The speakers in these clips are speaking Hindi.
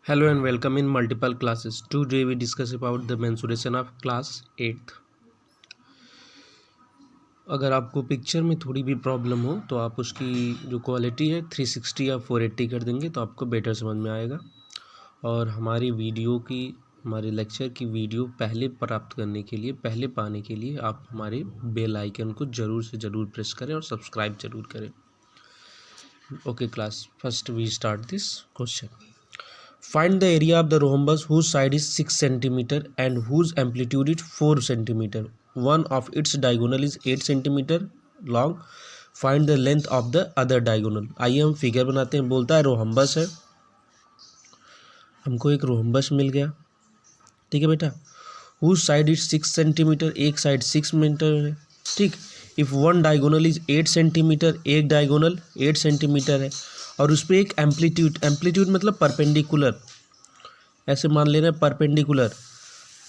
Hello and welcome in multiple classes. Today we discuss about the mensuration of class 8th. अगर आपको पिक्चर में थोड़ी भी प्रॉब्लम हो तो आप उसकी जो क्वालिटी है 360 या 480 कर देंगे तो आपको बेटर समझ में आएगा। और हमारे लेक्चर की वीडियो पहले प्राप्त करने के लिए, पहले पाने के लिए आप हमारे बेल आइकन को ज़रूर से ज़रूर प्रेस करें और सब्सक्राइब ज़रूर करें। Okay class, first we start this question. Find the area of the rhombus whose side is 6 cm and whose amplitude is 4 cm. One of its diagonal is 8 cm long. Find the length of the other diagonal. आइए हम फिगर बनाते हैं। बोलता है रोहम्बस है, हमको एक रोहम्बस मिल गया, ठीक है बेटा। whose side is 6 cm, एक साइड 6 मीटर है, ठीक। If one diagonal is 8 centimetre, एक डायगोनल 8 सेंटीमीटर है और उस पर एक एम्पलीट्यूड मतलब परपेंडिकुलर, ऐसे मान ले रहे हैं परपेंडिकुलर,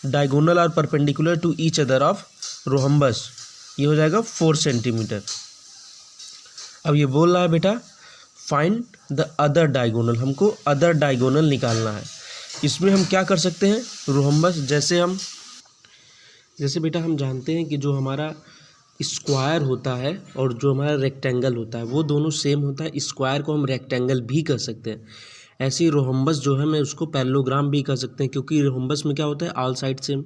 डायगोनल और perpendicular to each other of rhombus, ये हो जाएगा 4 सेंटीमीटर। अब ये बोल रहा है बेटा फाइंड द अदर डायगोनल, हमको अदर डायगोनल निकालना है। इसमें हम क्या कर सकते हैं, रोहम्बस जैसे बेटा हम जानते हैं कि जो हमारा स्क्वायर होता है और जो हमारा रेक्टेंगल होता है वो दोनों सेम होता है। स्क्वायर को हम रेक्टेंगल भी कर सकते हैं। ऐसे ही रोहम्बस जो है मैं उसको पैरेललोग्राम भी कर सकते हैं, क्योंकि रोहम्बस में क्या होता है ऑल साइड सेम,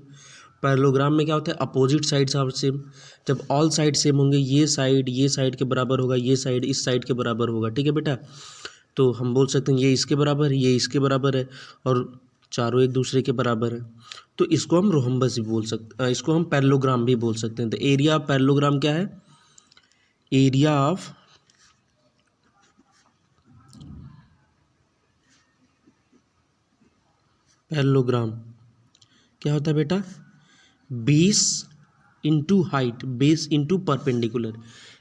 पैरेललोग्राम में क्या होता है अपोजिट साइड्स आर सेम। जब ऑल साइड सेम होंगे ये साइड के बराबर होगा, ये साइड इस साइड के बराबर होगा, ठीक है बेटा। तो हम बोल सकते हैं ये इसके बराबर है, ये इसके बराबर है और चारों एक दूसरे के बराबर है, तो इसको हम रोहम्बस भी बोल सकते हैं, इसको हम पैरेललोग्राम भी बोल सकते हैं। तो एरिया ऑफ पैरेललोग्राम क्या है, एरिया ऑफ पैरेललोग्राम क्या होता है बेटा, base into height, base into perpendicular.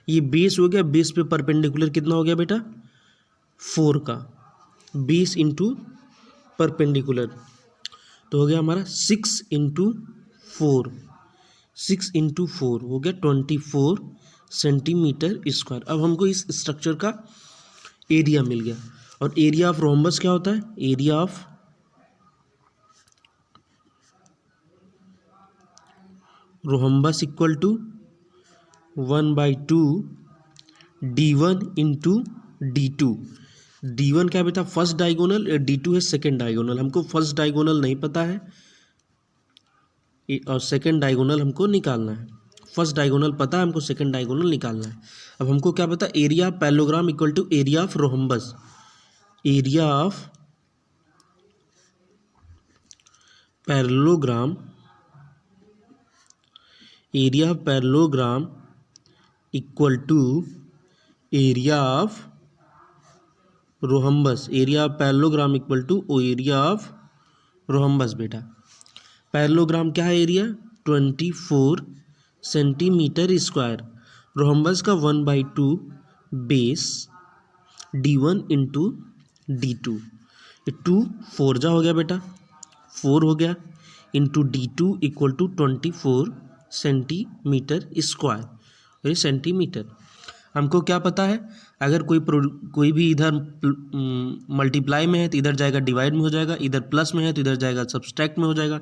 ये बेस हो गया, बेस पे परपेंडिकुलर कितना हो गया बेटा 4 का, बेस इंटू परपेंडिकुलर तो हो गया हमारा 6 इंटू 4, 6 इंटू 4 हो गया 24 सेंटीमीटर स्क्वायर। अब हमको इस स्ट्रक्चर का एरिया मिल गया। और एरिया ऑफ रोहम्बस क्या होता है, area of rhombus equal to 1/2 d1 into d2। d1 क्या बेटा फर्स्ट डायगोनल, d2 है सेकेंड डायगोनल। हमको फर्स्ट डायगोनल नहीं पता है और सेकेंड डायगोनल हमको निकालना है। फर्स्ट डायगोनल पता है, हमको सेकेंड डायगोनल निकालना है। अब हमको क्या पता, area of parallelogram equal to area of rhombus, area of parallelogram, area of parallelogram equal to area of rhombus, area of parallelogram equal to area of rhombus. बेटा पैरेललोग्राम क्या है, एरिया 24 सेंटीमीटर स्क्वायर, रोहम्बस का 1/2 बेस d1 इंटू d2, 2 4 जा हो गया बेटा 4 हो गया into d2 equal to 24 centimetre square, ये सेंटीमीटर। हमको क्या पता है, अगर कोई भी इधर मल्टीप्लाई में है तो इधर जाएगा डिवाइड में हो जाएगा, इधर प्लस में है तो इधर जाएगा सब्सट्रैक्ट में हो जाएगा,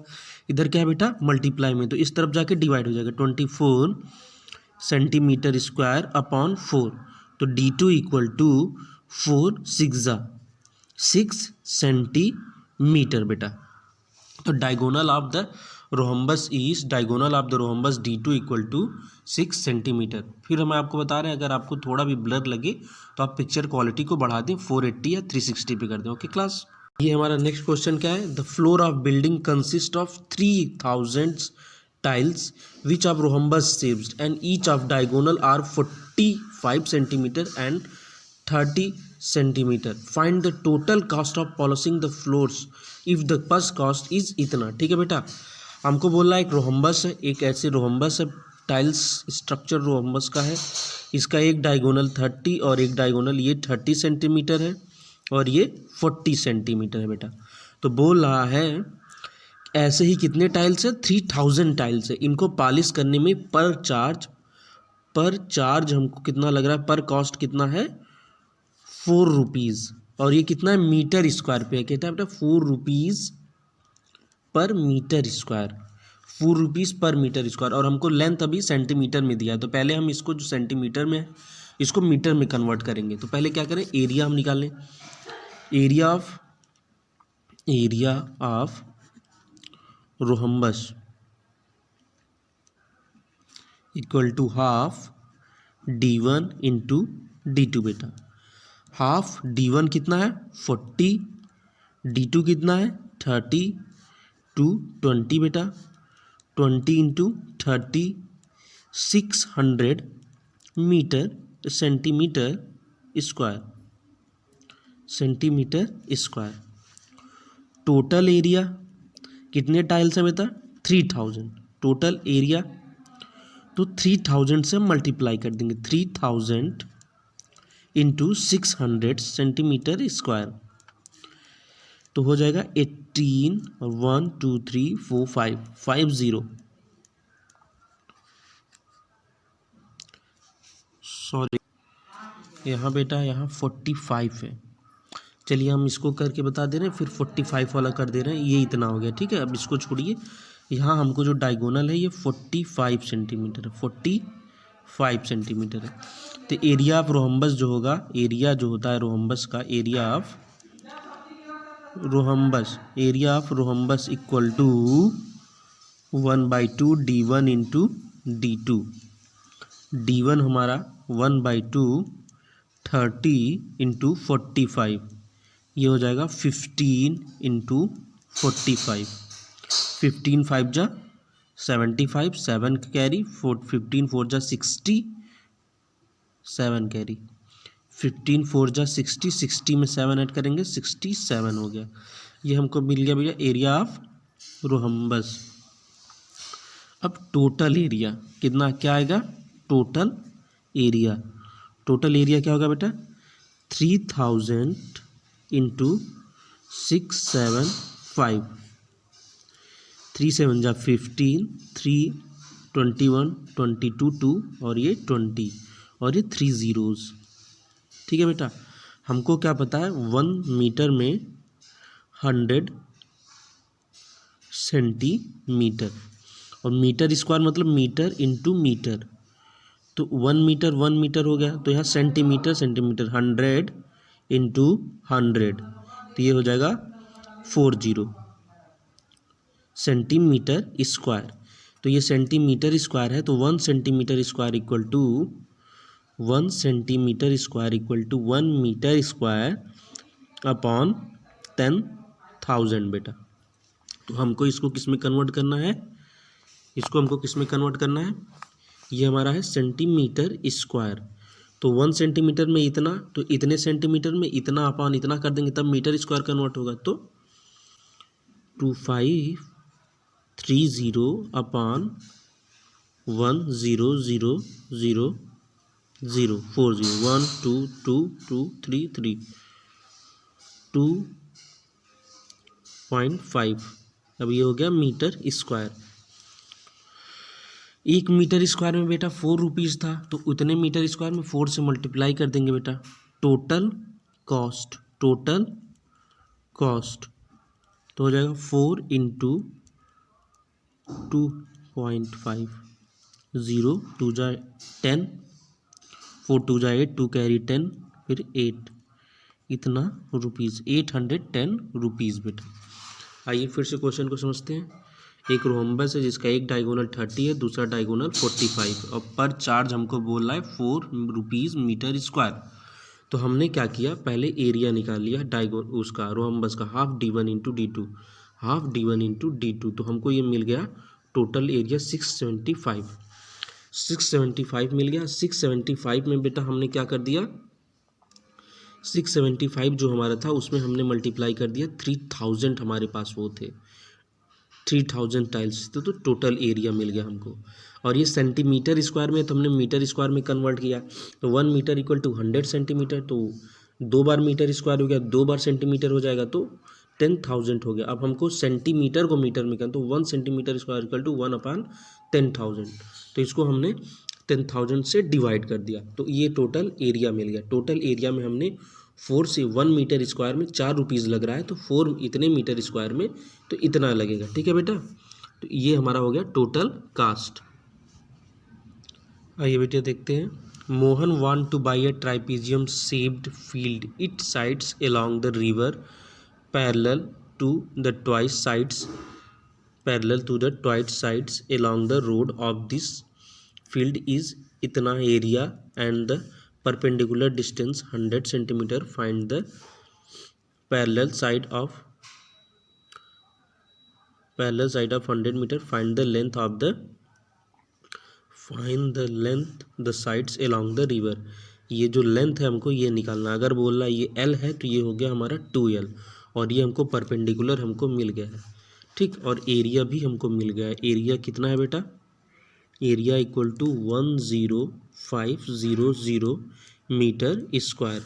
इधर क्या है बेटा मल्टीप्लाई में तो इस तरफ जाके डिवाइड हो जाएगा। 24 सेंटीमीटर स्क्वायर अपॉन 4, तो d2 इक्वल टू 4 6 सेंटीमीटर बेटा। तो diagonal of the rhombus is, diagonal of the rhombus d2 equal to 6 centimetre. फिर हम आपको बता रहे हैं अगर आपको थोड़ा भी ब्लर लगे तो आप पिक्चर क्वालिटी को बढ़ा दें 480 या 360 पे कर दें। ओके क्लास, ये हमारा नेक्स्ट क्वेश्चन क्या है, the floor of building consist of 3000 tiles which of rhombus shaped and each of diagonal are 45 centimeter and 30 centimeter. Find the total cost of polishing the floors if the first cost is इतना। ठीक है बेटा, हमको बोल रहा है एक रोहम्बस है, एक ऐसे रोहम्बस है, टाइल्स स्ट्रक्चर रोहम्बस का है, इसका एक डायगोनल 30 और एक डायगोनल ये 30 सेंटीमीटर है और ये 40 सेंटीमीटर है बेटा। तो बोल रहा है ऐसे ही कितने टाइल्स है, 3000 टाइल्स है, इनको पॉलिश करने में पर चार्ज हमको कितना लग रहा है, पर कॉस्ट कितना है 4 रुपीज़, और ये कितना है मीटर स्क्वायर पे है, कहता है बेटा 4 रुपीज़ पर मीटर स्क्वायर, 4 रुपीज़ पर मीटर स्क्वायर। और हमको लेंथ अभी सेंटीमीटर में दिया है, तो पहले हम इसको जो सेंटीमीटर में है इसको मीटर में कन्वर्ट करेंगे। तो पहले क्या करें, एरिया हम निकालें। Area of rhombus equal to half d1 into d2 बेटा। हाफ d1 कितना है 40, d2 कितना है 30 टू 20 बेटा। 20 into 30 600 metre centimetre square, centimetre square. Total area कितने टाइल्स है बेटा 3000। टोटल एरिया तो 3000 से मल्टीप्लाई कर देंगे, 3000 इंटू 600 सेंटीमीटर स्क्वायर, तो हो जाएगा 18 और 1 2 3 4 5 50। सॉरी यहाँ बेटा यहाँ 45 है। चलिए हम इसको करके बता दे रहे हैं, फिर 45 वाला कर दे रहे हैं, ये इतना हो गया ठीक है। अब इसको छोड़िए, यहाँ हमको जो डायगोनल है ये 45 सेंटीमीटर है, 45 सेंटीमीटर है। तो एरिया ऑफ रोहम्बस जो होगा, एरिया जो होता है रोहम्बस का, area of rhombus equal to 1/2 d1 into d2। d1 हमारा 1/2 30 इंटू 45, ये हो जाएगा 15 इंटू 45। 15 5 जा 75, 7 कैरी 15 4 जा 60, 7 कैरी 15 4 जा 60, 60 में 7 ऐड करेंगे 67 हो गया। ये हमको मिल गया भैया एरिया ऑफ रोहम्बस। अब टोटल एरिया कितना क्या आएगा, टोटल एरिया क्या होगा बेटा 3000 इंटू 675, 3 7 जा 15, 3 21 22 2 और ये 20 और ये 3 zeros। ठीक है बेटा, हमको क्या पता है 1 मीटर में 100 सेंटीमीटर, और मीटर स्क्वायर मतलब मीटर इंटू मीटर, तो 1 मीटर हो गया। तो यहाँ सेंटीमीटर 100 इंटू 100, तो ये हो जाएगा 40 सेंटीमीटर स्क्वायर। तो ये सेंटीमीटर स्क्वायर है, तो 1 centimetre square equal to 1 centimetre square equal to 1 metre square upon 10,000 बेटा। तो हमको इसको किस में कन्वर्ट करना है, इसको हमको किस में कन्वर्ट करना है, ये हमारा है सेंटीमीटर स्क्वायर। तो 1 सेंटीमीटर में इतना, तो इतने सेंटीमीटर में इतना अपॉन इतना कर देंगे तब मीटर स्क्वायर कन्वर्ट होगा। तो 2530 अपॉन 100040 1 2 2 2 3 3 2.5। अब ये हो गया मीटर स्क्वायर। 1 मीटर स्क्वायर में बेटा 4 रुपीज़ था, तो उतने मीटर स्क्वायर में 4 से मल्टीप्लाई कर देंगे बेटा। टोटल कॉस्ट तो हो जाएगा 4 इंटू 2.5 0 2 जा 10 4 2 जा 8 2 कैरी 10 फिर 8, इतना रुपीज़ 810 रुपीज़ बेटा। आइए फिर से क्वेश्चन को समझते हैं। एक रोहम्बस है जिसका एक डायगोनल 30 है, दूसरा डायगोनल 45 और पर चार्ज हमको बोल रहा है 4 रुपीज़ मीटर स्क्वायर। तो हमने क्या किया, पहले एरिया निकाल लिया उसका रोहम्बस का, half d1 into d2, half d1 into d2। तो हमको ये मिल गया टोटल एरिया 675 मिल गया। 675 में बेटा हमने क्या कर दिया, 675 जो हमारा था उसमें हमने मल्टीप्लाई कर दिया 3000, हमारे पास वो थे 3000 टाइल्स, तो टोटल एरिया मिल गया हमको। और ये सेंटीमीटर स्क्वायर में तो हमने मीटर स्क्वायर में कन्वर्ट किया, तो 1 मीटर इक्वल टू 100 सेंटीमीटर, तो 2 बार मीटर स्क्वायर हो गया, 2 बार सेंटीमीटर हो जाएगा, तो 10,000 हो गया। अब हमको सेंटीमीटर को मीटर में करना, तो 1 सेंटीमीटर स्क्वायर इक्वल टू 1/10,000, तो इसको हमने 10,000 से डिवाइड कर दिया, तो ये टोटल एरिया मिल गया। टोटल एरिया में हमने 4 से 1 मीटर स्क्वायर में 4 रुपीज़ लग रहा है, तो 4 इतने मीटर स्क्वायर में तो इतना लगेगा। ठीक है बेटा, तो ये हमारा हो गया टोटल कास्ट। आइए बेटा देखते हैं। Mohan want two by a ट्राइपीजियम shaped field, it sides along the river parallel to the twice sides along the road of this field is इतना area and the perpendicular distance 100 centimeter. Find the parallel side of 100 meter. Find the length the sides along the river. ये जो लेंथ है हमको ये निकालना। अगर बोल रहा है ये L है तो ये हो गया हमारा 2L, और ये हमको परपेंडिकुलर हमको मिल गया है। ठीक, और एरिया भी हमको मिल गया है। एरिया कितना है बेटा? Area equal to 10500 metre square.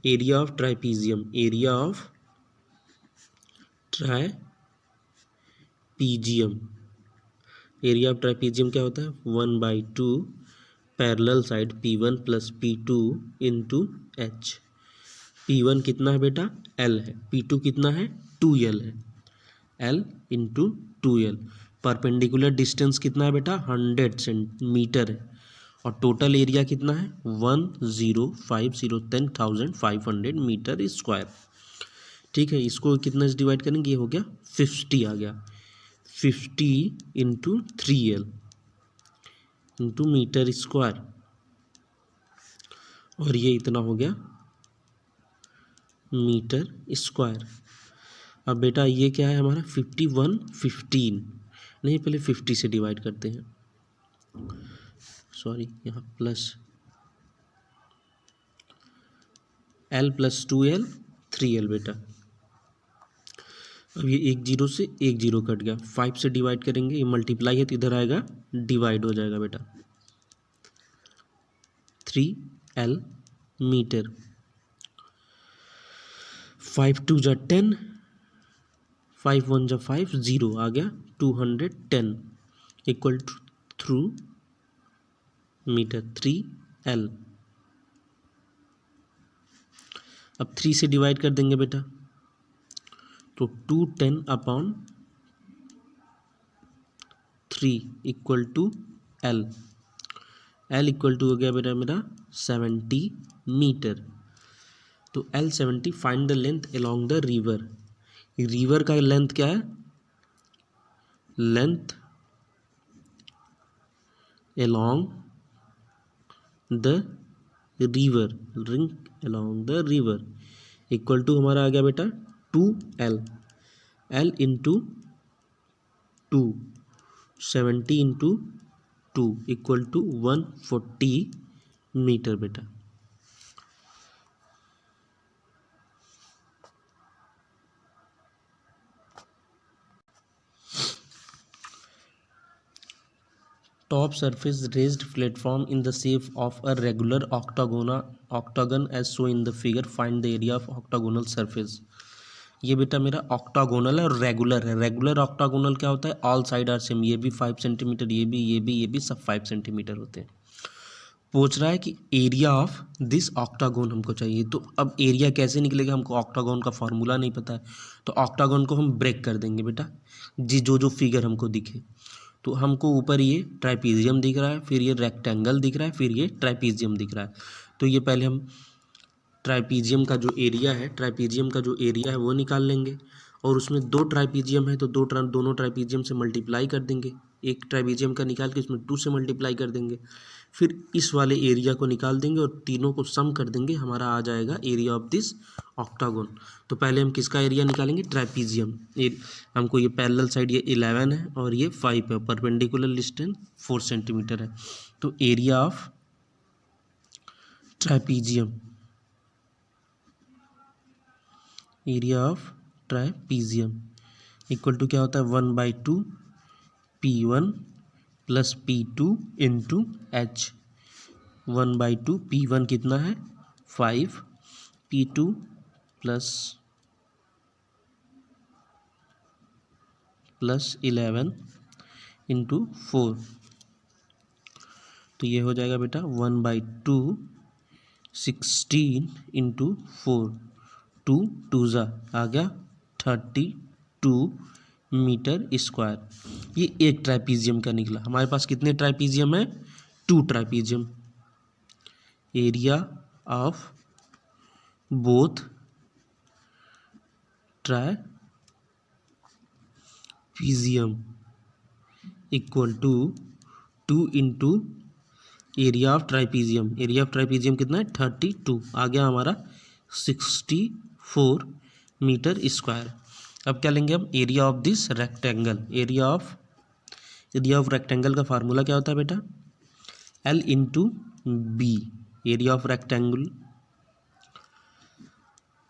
Area of trapezium, area of trapezium क्या होता है? 1/2 parallel side P1 plus P2 into H। P1 कितना है बेटा? L है। P2 कितना है? 2L है। L into 2L। Perpendicular distance कितना है बेटा? 100 सेंटीमीटर है। और टोटल एरिया कितना है? 10,500 मीटर स्क्वायर। ठीक है, इसको कितना से डिवाइड करेंगे? ये हो गया 50 आ गया। 50 into 3L into metre square, और ये इतना हो गया मीटर स्क्वायर। अब बेटा ये क्या है हमारा? 15 नहीं, पहले 50 से डिवाइड करते हैं। सॉरी, यहाँ plus L plus 2L 3L बेटा। अब ये 1 0 से 1 0 कट गया। 5 से डिवाइड करेंगे, ये मल्टीप्लाई है तो इधर आएगा डिवाइड हो जाएगा बेटा। 3L metre. 5 2 जा 10, 5 1 जा 5, 0 आ गया 210 equal to through metre 3L। अब 3 से डिवाइड कर देंगे बेटा, तो 210 upon 3 equal to L। L equal to हो गया बेटा मेरा 70 मीटर। तो L 70। Find the length along the river. River का लेंथ क्या है? Length along the river, along the river equal to हमारा आ गया बेटा 2L। L into 2, 70 into 2 equal to 140 metre बेटा। Top surface raised platform in the shape of a regular octagon as shown in the figure. Find the area of octagonal surface. ये बेटा मेरा ऑक्टागोनल है और रेगुलर है। रेगुलर ऑक्टागोनल क्या होता है? All side are same. ये भी 5 सेंटीमीटर, ये भी सब 5 सेंटीमीटर होते हैं। पूछ रहा है कि एरिया ऑफ दिस ऑक्टागोन हमको चाहिए। तो अब एरिया कैसे निकलेगा? हमको ऑक्टागोन का फॉर्मूला नहीं पता है, तो ऑक्टागोन को हम ब्रेक कर देंगे बेटा जी। जो फिगर हमको दिखे, तो हमको ऊपर ये ट्राइपीजियम दिख रहा है, फिर ये रेक्टेंगल दिख रहा है, फिर ये ट्राइपीजियम दिख रहा है। तो ये पहले हम ट्राइपीजियम का जो एरिया है वो निकाल लेंगे, और उसमें 2 ट्राइपीजियम है तो दोनों ट्राइपीजियम से मल्टीप्लाई कर देंगे। एक ट्राइपीजियम का निकाल के उसमें 2 से मल्टीप्लाई कर देंगे, फिर इस वाले एरिया को निकाल देंगे और तीनों को सम कर देंगे, हमारा आ जाएगा एरिया ऑफ दिस ऑक्टागोन। तो पहले हम किसका एरिया निकालेंगे? ट्राइपीजियम। हमको ये पैरेलल साइड ये 11 है और ये 5 है, परपेंडिकुलर डिस्टेंस 4 सेंटीमीटर है। तो area of trapezium equal to क्या होता है? 1/2 P1 plus P2 into H। 1/2 P1 कितना है? 5, P2 प्लस 11 इंटू 4। तो ये हो जाएगा बेटा 1/2 16 इंटू 4, 2 2 ज़ा आ गया 32 मीटर स्क्वायर। ये एक ट्राइपीजियम का निकला। हमारे पास कितने ट्राइपीजियम है? 2 trapezium. Area of both trapezium equal to 2 into area of trapezium. Area of trapezium कितना है? 32। आ गया हमारा 64 मीटर स्क्वायर। अब क्या लेंगे हम? Area of this rectangle. Area of rectangle का फार्मूला क्या होता है बेटा? L into B. Area of rectangle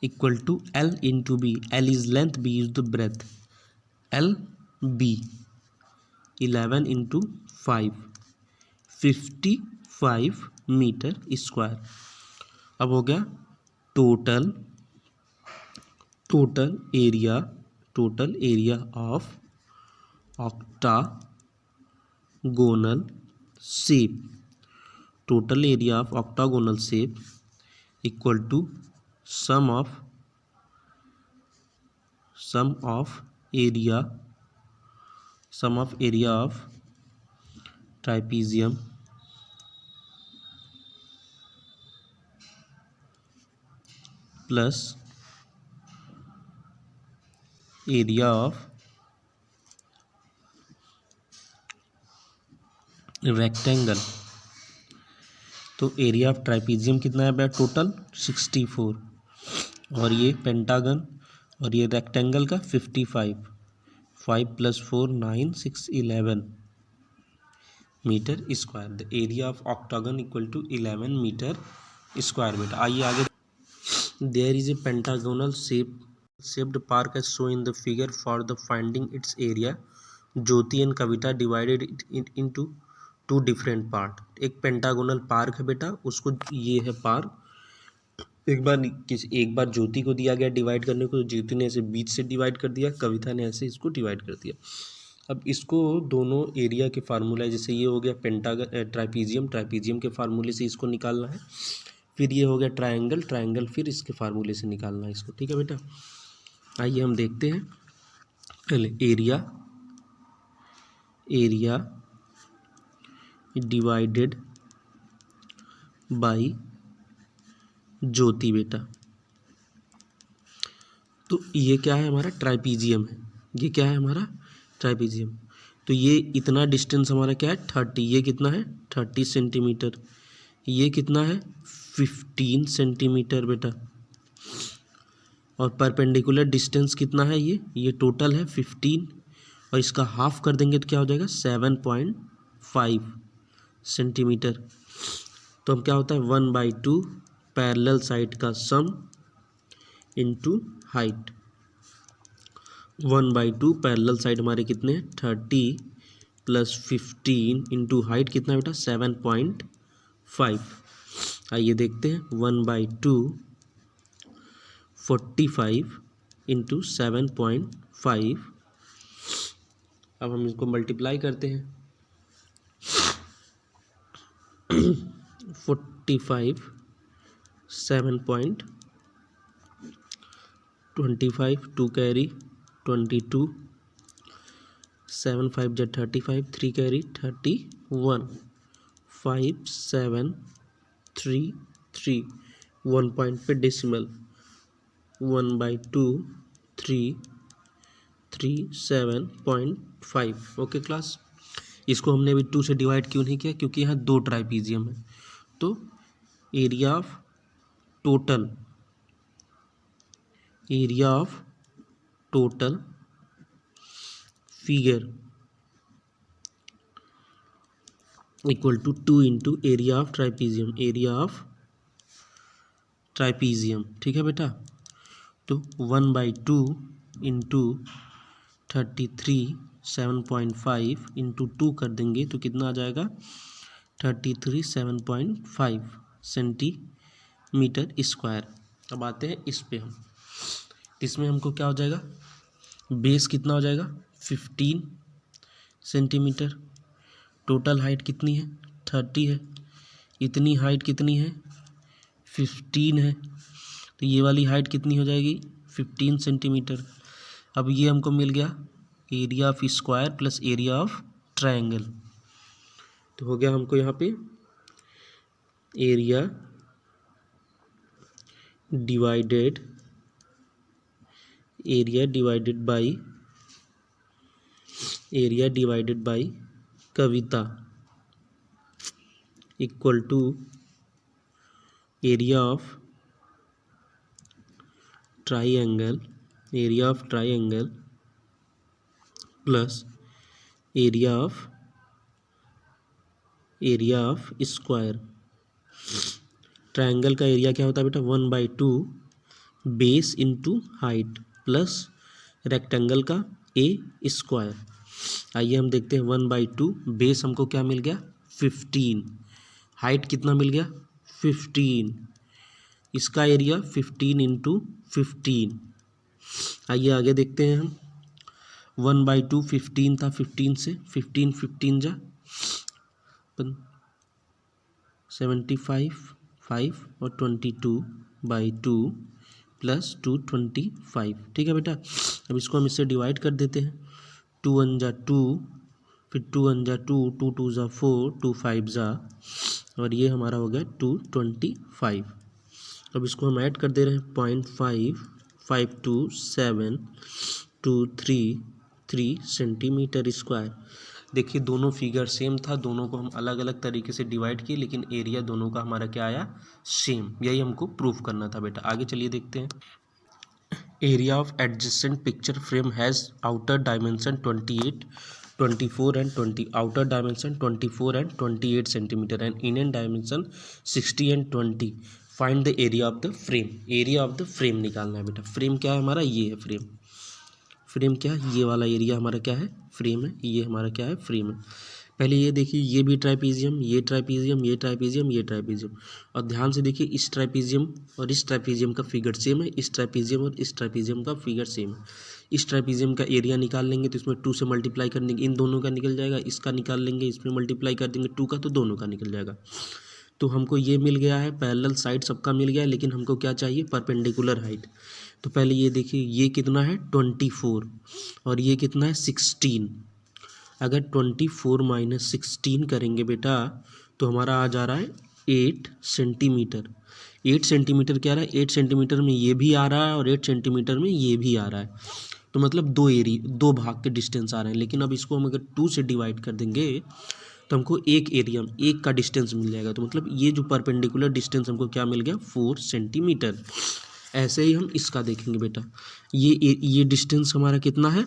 equal to L into B. L is length, B is the breadth. L B 11 into 5, 55 metre square. अब हो गया total area of octagonal shape. Total area of octagonal shape equal to sum of area of trapezium plus area of rectangle. तो एरिया ऑफ ट्राइपीजियम कितना है बेटा? टोटल 64, और ये पेंटागन और ये रेक्टेंगल का 55। 5 + 4 9 6 11 metre square. The area of octagon equal to 11 metre square बेटा। आइए आगे। There is a pentagonal shaped park as shown in the figure. For the finding its area, Jyoti and Kavita divided it into 2 different part. एक पेंटागोनल पार्क है बेटा, उसको ये है पार्क। एक बार ज्योति को दिया गया डिवाइड करने को, तो ज्योति ने ऐसे बीच से डिवाइड कर दिया, कविता ने ऐसे इसको डिवाइड कर दिया। अब इसको दोनों एरिया के फार्मूला, जैसे ये हो गया ट्राइपीजियम के फार्मूले से इसको निकालना है। फिर ये हो गया ट्रायंगल, फिर इसके फार्मूले से निकालना है इसको। ठीक है बेटा, आइए हम देखते हैं। पहले एरिया डिवाइडेड बाय ज्योति बेटा। तो ये क्या है? हमारा ट्राइपीजियम है। ये क्या है? हमारा ट्राइपीजियम। तो ये इतना डिस्टेंस हमारा क्या है? 30। ये कितना है? 30 सेंटीमीटर। ये कितना है? 15 सेंटीमीटर बेटा। और परपेंडिकुलर डिस्टेंस कितना है? ये टोटल है 15, और इसका हाफ कर देंगे तो क्या हो जाएगा? 7.5 सेंटीमीटर। तो अब क्या होता है? 1/2 पैरेलल साइड का सम इंटू हाइट। 1/2 पैरेलल साइड हमारे कितने हैं? 30 + 15 इंटू हाइट कितना है बेटा? 7.5। आइए देखते हैं। 1/2 45 इंटू 7.5। अब हम इसको मल्टीप्लाई करते हैं। 45 7.25 2 कैरी 22 7 5 = 35 3 कैरी 31 5 7 3 3 1 पॉइंट पे डेसिमल 1/2 3 3 7.5। ओके क्लास, इसको हमने अभी 2 से डिवाइड क्यों नहीं किया? क्योंकि यहाँ 2 ट्राइपीजियम है। तो area of total figure equal to 2 into area of trapezium. ठीक है बेटा, तो 1/2 इंटू 33 7.5 इंटू 2 कर देंगे तो कितना आ जाएगा? 33 7.5 सेंटीमीटर स्क्वायर। अब आते हैं इस पे हम। इसमें हमको क्या हो जाएगा? बेस कितना हो जाएगा? 15 सेंटीमीटर। टोटल हाइट कितनी है? 30 है। इतनी हाइट कितनी है? 15 है, तो ये वाली हाइट कितनी हो जाएगी 15 सेंटीमीटर। अब ये हमको मिल गया area of square plus area of triangle, तो हो गया हमको यहाँ पे एरिया डिवाइडेड बाई कविता equal to area of triangle plus area of square. Triangle का एरिया क्या होता है बेटा 1/2 base into height plus rectangle का ए स्क्वायर। आइए हम देखते हैं 1/2 बेस हमको क्या मिल गया 15, हाइट कितना मिल गया 15, इसका एरिया 15 इंटू 15। आइए आगे देखते हैं हम 1/2 15 था, 15 से 15 जा 75 5 और 22/2 प्लस 225। ठीक है बेटा, अब इसको हम इससे डिवाइड कर देते हैं। 2 1 जा 2, फिर 2 1 जा 2, 2 2 जा 4, 2 5 जा, और ये हमारा हो गया 225। अब इसको हम ऐड कर दे रहे हैं 0.5 52723 सेंटीमीटर स्क्वायर। देखिए दोनों फिगर सेम था, दोनों को हम अलग अलग तरीके से डिवाइड किए, लेकिन एरिया दोनों का हमारा क्या आया सेम। यही हमको प्रूफ करना था बेटा। आगे चलिए देखते हैं। Area of adjacent picture frame has outer dimension 28 24 and 20, outer dimension 24 and 28 centimetre and inner dimension 60 and 20। Find the area of the frame. Area of the frame निकालना है बेटा। फ्रेम क्या है हमारा, ये है फ्रेम क्या है, ये वाला एरिया हमारा क्या है फ्रेम है, ये हमारा क्या है फ्रेम है। पहले ये देखिए, ये भी ट्राइपीजियम, ये ट्राइपीजियम, ये ट्राइपीजियम, ये ट्राइपीजियम, और ध्यान से देखिए इस ट्राइपीजियम और इस ट्राइपीजियम का फिगर सेम है, इस ट्राइपीजियम और इस ट्राइपीजियम का फिगर सेम है। इस ट्राइपीजियम का एरिया निकाल लेंगे तो इसमें 2 से मल्टीप्लाई कर देंगे, इन दोनों का निकल जाएगा, इसका निकाल लेंगे, इसमें मल्टीप्लाई कर देंगे 2 का, तो दोनों का निकल जाएगा। तो हमको ये मिल गया है, पैरेलल साइड सबका मिल गया है, लेकिन हमको क्या चाहिए परपेंडिकुलर हाइट। तो पहले ये देखिए, ये कितना है 24 और ये कितना है 16। अगर 24 माइनस 16 करेंगे बेटा तो हमारा आ जा रहा है 8 सेंटीमीटर। 8 सेंटीमीटर क्या आ रहा है, 8 सेंटीमीटर में ये भी आ रहा है और 8 सेंटीमीटर में ये भी आ रहा है, तो मतलब दो भाग के डिस्टेंस आ रहे हैं। लेकिन अब इसको हम अगर 2 से डिवाइड कर देंगे तो हमको एक एरिया एक का डिस्टेंस मिल जाएगा, तो मतलब ये जो परपेंडिकुलर डिस्टेंस हमको क्या मिल गया 4 सेंटीमीटर। ऐसे ही हम इसका देखेंगे बेटा, ये डिस्टेंस हमारा कितना है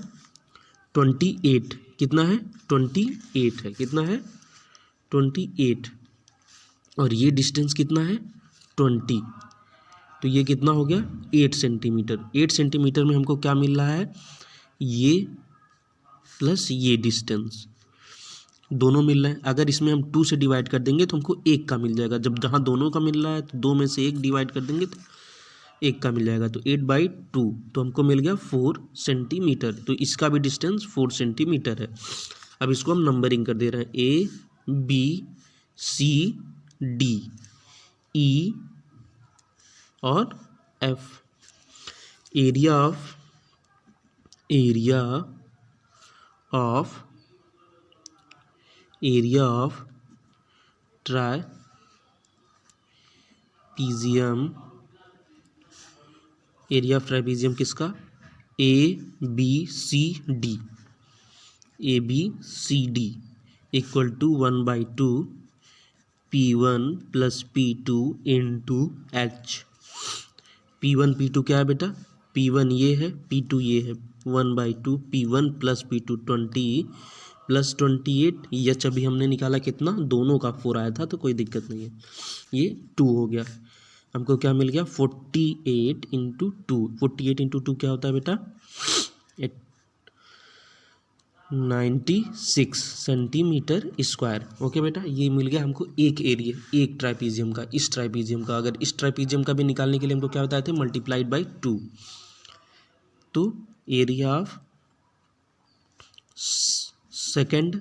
28, कितना है 28 है, कितना है 28, और ये डिस्टेंस कितना है 20, तो ये कितना हो गया 8 सेंटीमीटर। 8 सेंटीमीटर में हमको क्या मिल रहा है, ये प्लस ये डिस्टेंस दोनों मिल रहे हैं। अगर इसमें हम 2 से डिवाइड कर देंगे तो हमको 1 का मिल जाएगा, जब जहाँ दोनों का मिल रहा है तो 2 में से 1 डिवाइड कर देंगे तो 1 का मिल जाएगा, तो 8/2, तो हमको मिल गया 4 सेंटीमीटर। तो इसका भी डिस्टेंस 4 सेंटीमीटर है। अब इसको हम नंबरिंग कर दे रहे हैं, ABCD E और F। Area of trapezium, area of trapezium किसका ABCD equal to 1/2 P1 plus P2 into H। P1 P2 क्या है बेटा, P1 ये है, P2 ये है, 1/2 P1 plus P2 20 plus 28। H अभी हमने निकाला कितना, दोनों का 4 आया था, तो कोई दिक्कत नहीं है, ये 2 हो गया। हमको क्या मिल गया 48 इंटू 2। 48 इंटू 2 क्या होता है बेटा 96 सेंटीमीटर स्क्वायर। ओके बेटा, ये मिल गया हमको एक एरिया एक ट्राइपीजियम का, इस ट्राइपीजियम का। अगर इस ट्राइपीजियम का भी निकालने के लिए हमको क्या बताए थे, मल्टीप्लाइड बाई 2। तो area of second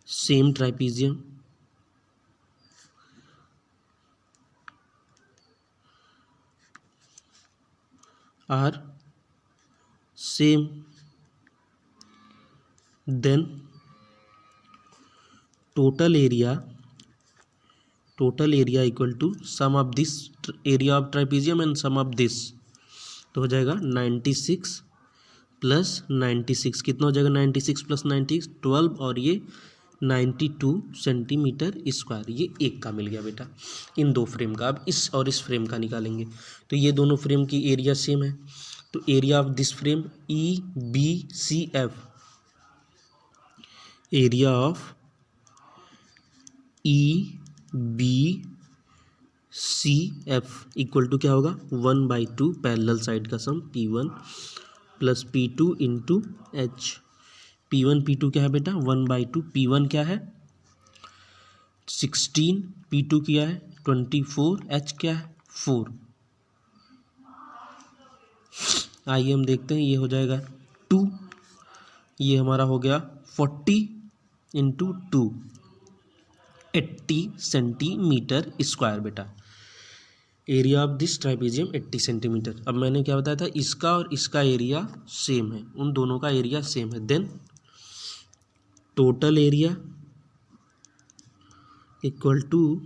same ट्राइपीजियम are same, then total area equal to sum of this area of trapezium and sum of this, तो हो जाएगा 96 प्लस 96, कितना हो जाएगा 96 प्लस 90 12, और ये 92 सेंटीमीटर स्क्वायर, ये एक का मिल गया बेटा इन दो फ्रेम का। अब इस और इस फ्रेम का निकालेंगे, तो ये दोनों फ्रेम की एरिया सेम है, तो area of this frame EBCF, area of EBCF equal to क्या होगा 1/2 पैरेलल साइड का सम P1 plus P2 into H। P1 P2 क्या है बेटा 1/2, P1 क्या है 16, P2 क्या है 24, H क्या है 4। आइए हम देखते हैं, ये हो जाएगा 2, ये हमारा हो गया 40 इंटू 2, 80 सेंटीमीटर स्क्वायर बेटा। Area of this trapezium 80 centimetre. अब मैंने क्या बताया था, इसका और इसका एरिया सेम है, उन दोनों का एरिया सेम है, then total area equal to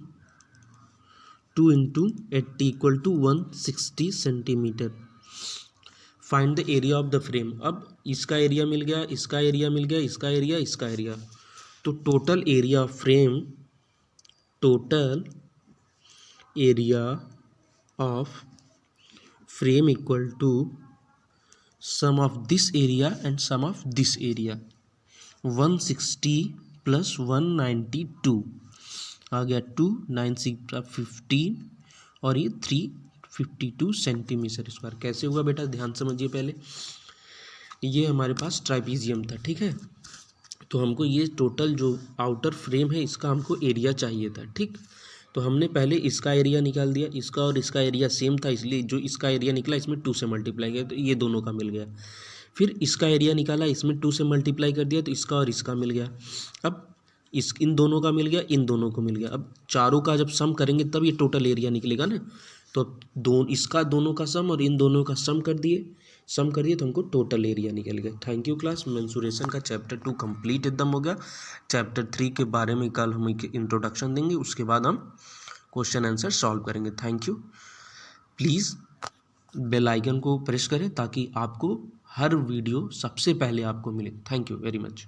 2 into 80 equal to 160 centimetre. Find the area of the frame. अब इसका एरिया मिल गया, इसका एरिया मिल गया, इसका एरिया, इसका एरिया, तो total area of frame, total area of frame equal to sum of this area and sum of this area. 160 plus 192 आ गया 2, 9 6 15 और ये 352 सेंटीमीटर स्क्वायर। कैसे हुआ बेटा ध्यान समझिए पहले, ये हमारे पास ट्राइपेजियम था, ठीक है, तो हमको ये टोटल जो आउटर फ्रेम है इसका हमको एरिया चाहिए था, ठीक, तो हमने पहले इसका एरिया निकाल दिया, इसका और इसका एरिया सेम था, इसलिए जो इसका एरिया निकला इसमें 2 से मल्टीप्लाई किया तो ये दोनों का मिल गया। फिर इसका एरिया निकाला, इसमें 2 से मल्टीप्लाई कर दिया तो इसका और इसका मिल गया। अब इन दोनों का मिल गया, इन दोनों को मिल गया। अब चारों का जब सम करेंगे तब ये टोटल एरिया निकलेगा ना, तो इसका दोनों का सम और इन दोनों का सम कर दिए तो हमको टोटल एरिया निकल गया। थैंक यू क्लास, मेंसुरेशन का चैप्टर 2 कंप्लीट एकदम हो गया। चैप्टर 3 के बारे में कल हम इंट्रोडक्शन देंगे, उसके बाद हम क्वेश्चन आंसर सॉल्व करेंगे। Thank you. Please bell icon को प्रेस करें ताकि आपको हर वीडियो सबसे पहले आपको मिले। Thank you very much.